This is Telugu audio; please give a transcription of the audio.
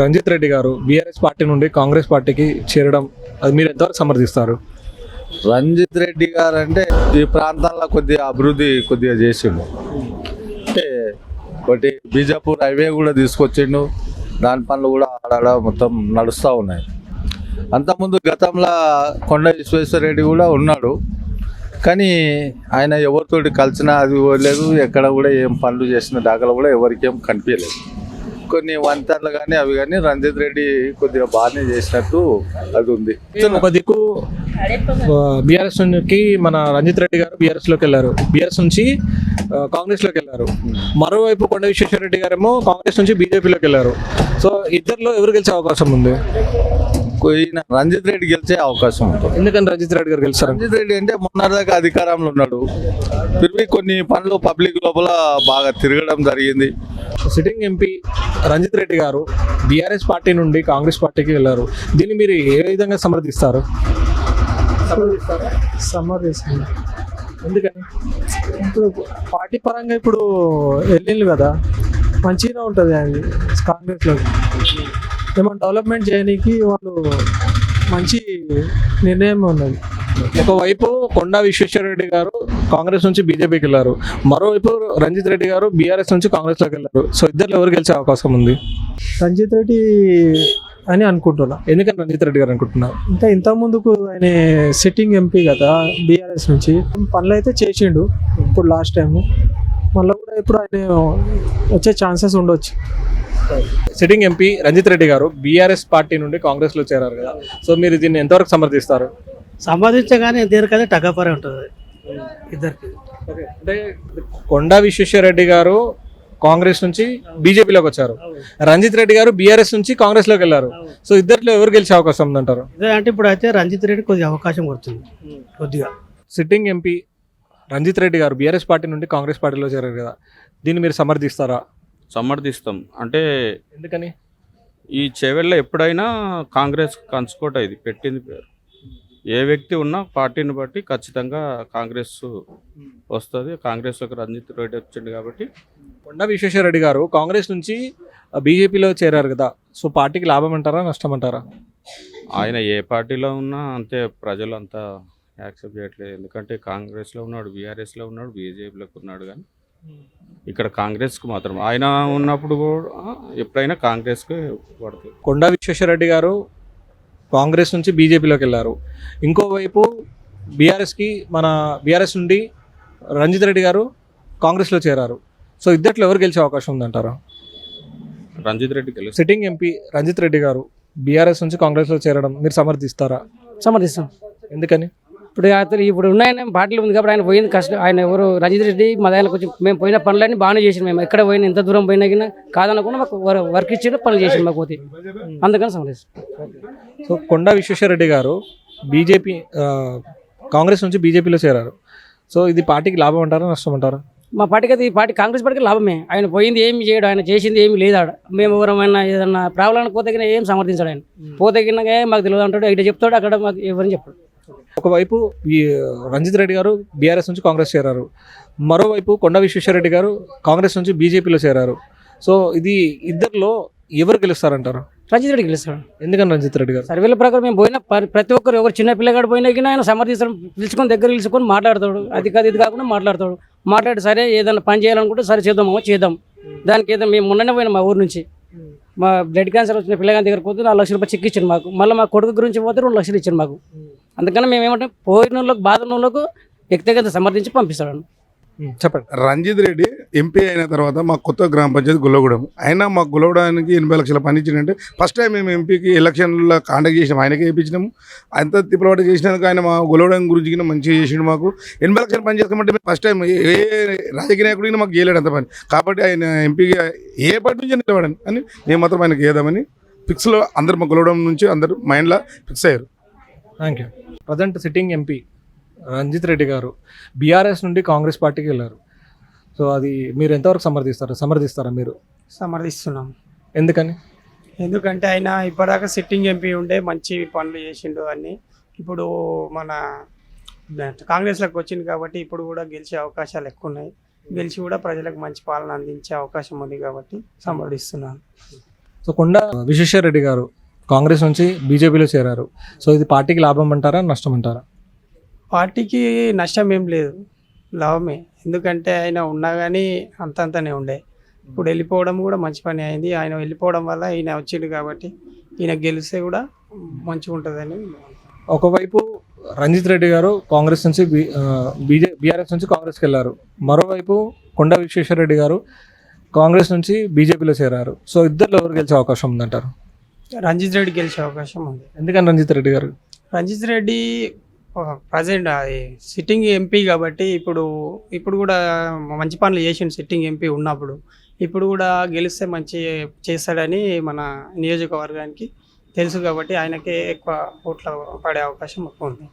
రంజిత్ రెడ్డి గారు బీఆర్ఎస్ పార్టీ నుండి కాంగ్రెస్ పార్టీకి చేరడం అది మీరు ఎంతవరకు సమర్థిస్తారు? రంజిత్ రెడ్డి గారు అంటే ఈ ప్రాంతాల్లో కొద్దిగా చేసిండు. అంటే ఒకటి బీజాపూర్ హైవే కూడా తీసుకొచ్చిండు. దాని పనులు కూడా ఆడ మొత్తం నడుస్తూ ఉన్నాయి. అంతకుముందు గతంలో కొండ విశ్వేశ్వరరెడ్డి కూడా ఉన్నాడు. కానీ ఆయన ఎవరితోటి కలిసినా అది లేదు, ఎక్కడ కూడా ఏం పనులు చేసిన దాఖలు కూడా ఎవరికి ఏం కనిపించలేదు. కొన్ని వంతెనలు కానీ అవి కానీ రంజిత్ రెడ్డి కొద్దిగా బాగానే చేసినట్టు అది ఉంది. ఒక దిక్కు బీఆర్ఎస్ నుంచి మన రంజిత్ రెడ్డి గారు బీఆర్ఎస్ లోకి వెళ్ళారు, బీఆర్ఎస్ నుంచి కాంగ్రెస్ లోకి వెళ్ళారు. మరోవైపు కొండ విశ్వేశ్వరరెడ్డి గారేమో కాంగ్రెస్ నుంచి బీజేపీలోకి వెళ్ళారు. సో ఇద్దరిలో ఎవరు గెలిచే అవకాశం ఉంది? రంజిత్ రెడ్డి గెలిచే అవకాశం ఉంటుంది. ఎందుకని రంజిత్ రెడ్డి గారు గెలిచారు? రంజిత్ రెడ్డి అంటే మొన్నటిదాకా అధికారంలో ఉన్నాడు. తిరిగి కొన్ని పనులు పబ్లిక్ లోపల బాగా తిరగడం జరిగింది. సిట్టింగ్ ఎంపీ రంజిత్ రెడ్డి గారు బీఆర్ఎస్ పార్టీ నుండి కాంగ్రెస్ పార్టీకి వెళ్ళారు. దీన్ని మీరు ఏ విధంగా సమర్థిస్తారు? సమర్థిస్తుంది. ఎందుకని? ఇప్పుడు పార్టీ పరంగా ఇప్పుడు వెళ్ళింది కదా, మంచిగా ఉంటుంది అది. కాంగ్రెస్లోకి ఏమైనా డెవలప్మెంట్ చేయడానికి వాళ్ళు మంచి నిర్ణయం ఉన్నది. ఒకవైపు కొండా విశ్వేశ్వరరెడ్డి గారు కాంగ్రెస్ నుంచి బీజేపీకి వెళ్ళారు, మరోవైపు రంజిత్ రెడ్డి గారు బీఆర్ఎస్ నుంచి కాంగ్రెస్లోకి వెళ్ళారు. సో ఇద్దరు ఎవరు గెలిచే అవకాశం ఉంది? రంజిత్ రెడ్డి అని అనుకుంటున్నా. ఎందుకని రంజిత్ రెడ్డి గారు అనుకుంటున్నారు? ఇంకా ఇంతకుముందుకు ఆయన సిట్టింగ్ ఎంపీ కదా బీఆర్ఎస్ నుంచి, పనులు అయితే చేసిండు ఇప్పుడు లాస్ట్ టైము. మళ్ళీ కూడా ఇప్పుడు ఆయన వచ్చే ఛాన్సెస్ ఉండొచ్చు. సిట్టింగ్ ఎంపీ రంజిత్ రెడ్డి గారు బీఆర్ఎస్ పార్టీ నుండి కాంగ్రెస్లో చేరారు కదా, సో మీరు దీన్ని ఎంతవరకు సమర్థిస్తారు? సంపాదించగానే దేనికదే టగాపరే ఉంటుంది ఇద్దరికి. అంటే కొండా విశ్వేశ్వరరెడ్డి గారు కాంగ్రెస్ నుంచి బీజేపీలోకి వచ్చారు, రంజిత్ రెడ్డి గారు బీఆర్ఎస్ నుంచి కాంగ్రెస్లోకి వెళ్ళారు. సో ఇద్దరిలో ఎవరు గెలిచే అవకాశం ఉందంటారు? అంటే ఇప్పుడు అయితే రంజిత్ రెడ్డి కొద్దిగా అవకాశం పడుతుంది కొద్దిగా. సిట్టింగ్ ఎంపీ రంజిత్ రెడ్డి గారు బీఆర్ఎస్ పార్టీ నుండి కాంగ్రెస్ పార్టీలో చేరారు కదా, దీన్ని మీరు సమర్థిస్తారా? సమర్థిస్తాం. అంటే ఎందుకని? ఈ చేవెళ్ళ ఎప్పుడైనా కాంగ్రెస్ కంచుకోట ఇది పెట్టింది పేరు. ఏ వ్యక్తి ఉన్నా పార్టీని బట్టి ఖచ్చితంగా కాంగ్రెస్ వస్తుంది. కాంగ్రెస్లోకి రంజిత్ రెడ్డి వచ్చింది కాబట్టి. కొండా విశ్వేశ్వరరెడ్డి గారు కాంగ్రెస్ నుంచి బీజేపీలో చేరారు కదా, సో పార్టీకి లాభం అంటారా నష్టం అంటారా? ఆయన ఏ పార్టీలో ఉన్నా అంతే, ప్రజలు అంతా యాక్సెప్ట్ చేయట్లేదు. ఎందుకంటే కాంగ్రెస్లో ఉన్నాడు, బీఆర్ఎస్లో ఉన్నాడు, బీజేపీలోకి ఉన్నాడు. కానీ ఇక్కడ కాంగ్రెస్కు మాత్రం ఆయన ఉన్నప్పుడు కూడా ఎప్పుడైనా కాంగ్రెస్కి పడుతుంది. కొండా విశ్వేశ్వరరెడ్డి గారు కాంగ్రెస్ నుంచి బీజేపీలోకి వెళ్ళారు, ఇంకోవైపు బీఆర్ఎస్కి మన బీఆర్ఎస్ నుండి రంజిత్ రెడ్డి గారు కాంగ్రెస్లో చేరారు. సో ఇద్దట్లో ఎవరు గెలిచే అవకాశం ఉందంటారా? రంజిత్ రెడ్డి గెలుస్తారు. సిట్టింగ్ ఎంపీ రంజిత్ రెడ్డి గారు బీఆర్ఎస్ నుంచి కాంగ్రెస్లో చేరడం మీరు సమర్థిస్తారా? సమర్థిస్తాం. ఎందుకని? ఇప్పుడు ఉన్నాయని పార్టీలు ఉంది కాబట్టి ఆయన పోయింది కష్టం. ఆయన ఎవరు రంజిత్ రెడ్డి మా దగ్గర కొంచెం మేము పోయిన పనులన్నీ బాగానే చేసినాం. మేము ఎక్కడ పోయినా ఎంత దూరం పోయినా కానీ కాదనకుండా మాకు వర్క్ ఇచ్చి పనులు చేసినాం మాకు పోతే, అందుకని సమర్థిస్తాం. సో కొండా విశ్వేశ్వరరెడ్డి గారు బీజేపీ కాంగ్రెస్ నుంచి బీజేపీలో చేరారు. సో ఇది పార్టీకి లాభం అంటారా నష్టం అంటారా? మా పార్టీకి అది కాంగ్రెస్ పార్టీకి లాభమే. ఆయన పోయింది ఏమి చేయడు, ఆయన చేసింది ఏమి లేదు. ఆడ మేము ఎవరైనా ఏదన్నా ప్రాబ్లం పోతే ఏం సమర్థించాడు. ఆయన పోతే మాకు తెలియదు అంటాడు, ఇక్కడ చెప్తాడు, అక్కడ మాకు ఎవరిని చెప్పాడు. ఒకవైపు ఈ రంజిత్ రెడ్డి గారు బీఆర్ఎస్ నుంచి కాంగ్రెస్ చేరారు, మరోవైపు కొండా విశ్వేశ్వరరెడ్డి గారు కాంగ్రెస్ నుంచి బీజేపీలో చేరారు. సో ఇది ఇద్దరిలో ఎవరు గెలుస్తారంటారు? రంజిత్ రెడ్డి గెలుస్తాడు. ఎందుకని రంజిత్ రెడ్డి గారు? సర్వేల ప్రకారం మేము పోయినా ప్రతి ఒక్కరు ఎవరు చిన్న పిల్లగాడు పోయినా కానీ ఆయన సమర్థిస్తాడు, పిలుచుకొని దగ్గర పిలుచుకొని మాట్లాడతాడు. అది కాదు ఇది కాకుండా మాట్లాడతాడు. మాట్లాడి సరే ఏదైనా పని చేయాలనుకుంటే సరే చేద్దామో చేద్దాం. దానికి ఏదో మేము మొన్ననే పోయినాం మా ఊరు నుంచి. మా బ్లడ్ క్యాన్సర్ వచ్చిన పిల్లగాని దగ్గర పోతే 4 లక్షల రూపాయలు చెక్ ఇచ్చారు మాకు. మళ్ళీ మా కొడుకు గురించి పోతే 2 లక్షలు ఇచ్చారు మాకు. అందుకని మేము ఏమంటే పోయిన వాళ్ళకి బాధ ఉన్న వాళ్ళకు వ్యక్తిగత సమర్థించి పంపిస్తాడు. చెప్పండి. రంజిత్ రెడ్డి ఎంపీ అయిన తర్వాత మా కొత్త గ్రామ పంచాయతీ గుల్లగూడెం, ఆయన మాకు గుల్లగూడానికి 80 లక్షల పని ఇచ్చిందంటే ఫస్ట్ టైం మేము ఎంపీకి ఎలక్షన్లో కాంటాక్ట్ చేసినాం, ఆయనకే ఇప్పించినాము. అంత తిప్పలవాటు చేసినందుకు ఆయన మా గుల్లగూడెం గురించి మంచిగా చేసిండు. మాకు 80 లక్షల పని చేసుకోమంటే ఫస్ట్ టైం ఏ రాజకీయ నాయకుడికి మాకు చేయలేడు అంత పని. కాబట్టి ఆయన ఎంపీగా ఏ పార్టీ నుంచి నిలబడని అని మేము మాత్రం ఆయనకి వేద్దామని ఫిక్స్లో అందరు మా గుల్లగూడెం నుంచి అందరూ మైండ్లో ఫిక్స్ అయ్యారు. Thank you. Present sitting MP Ranjith Reddy గారు బీఆర్ఎస్ నుండి కాంగ్రెస్ పార్టీకి వెళ్ళారు. సో అది మీరు ఎంతవరకు సమర్థిస్తారా మీరు? సమర్థిస్తున్నాం. ఎందుకని? ఎందుకంటే ఆయన ఇప్పటిదాకా సిట్టింగ్ ఎంపీ ఉండే మంచి పనులు చేసిండు అన్ని. ఇప్పుడు మన కాంగ్రెస్లోకి వచ్చింది కాబట్టి ఇప్పుడు కూడా గెలిచే అవకాశాలు ఎక్కువ ఉన్నాయి. గెలిచి కూడా ప్రజలకు మంచి పాలన అందించే అవకాశం ఉంది కాబట్టి సమర్థిస్తున్నాను. సో కొండ విశ్వేశ్వరరెడ్డి గారు కాంగ్రెస్ నుంచి బీజేపీలో చేరారు. సో ఇది పార్టీకి లాభం అంటారా, నష్టం అంటారా? పార్టీకి నష్టం ఏం లేదు, లాభమే. ఎందుకంటే ఆయన ఉన్నా కానీ అంతంతనే ఉండే. ఇప్పుడు వెళ్ళిపోవడం కూడా మంచి పని అయింది. ఆయన వెళ్ళిపోవడం వల్ల ఈయన వచ్చిండు కాబట్టి ఈయన గెలిస్తే కూడా మంచిగా ఉంటుందని. ఒకవైపు రంజిత్ రెడ్డి గారు కాంగ్రెస్ నుంచి బీఆర్ఎస్ నుంచి కాంగ్రెస్కి వెళ్ళారు. మరోవైపు కొండ విశ్వేశ్వరరెడ్డి గారు కాంగ్రెస్ నుంచి బీజేపీలో చేరారు. సో ఇద్దరిలో ఎవరు గెలిచే అవకాశం ఉందంటారు? రంజిత్ రెడ్డి గెలిచే అవకాశం ఉంది. ఎందుకని రంజిత్ రెడ్డి గారు? రంజిత్ రెడ్డి ప్రజెంట్ అది సిట్టింగ్ ఎంపీ కాబట్టి ఇప్పుడు కూడా మంచి పనులు చేసిండు సిట్టింగ్ ఎంపీ ఉన్నప్పుడు. ఇప్పుడు కూడా గెలిస్తే మంచి చేస్తాడని మన నియోజకవర్గానికి తెలుసు కాబట్టి ఆయనకే ఎక్కువ ఓట్ల పడే అవకాశం ఎక్కువ ఉంది.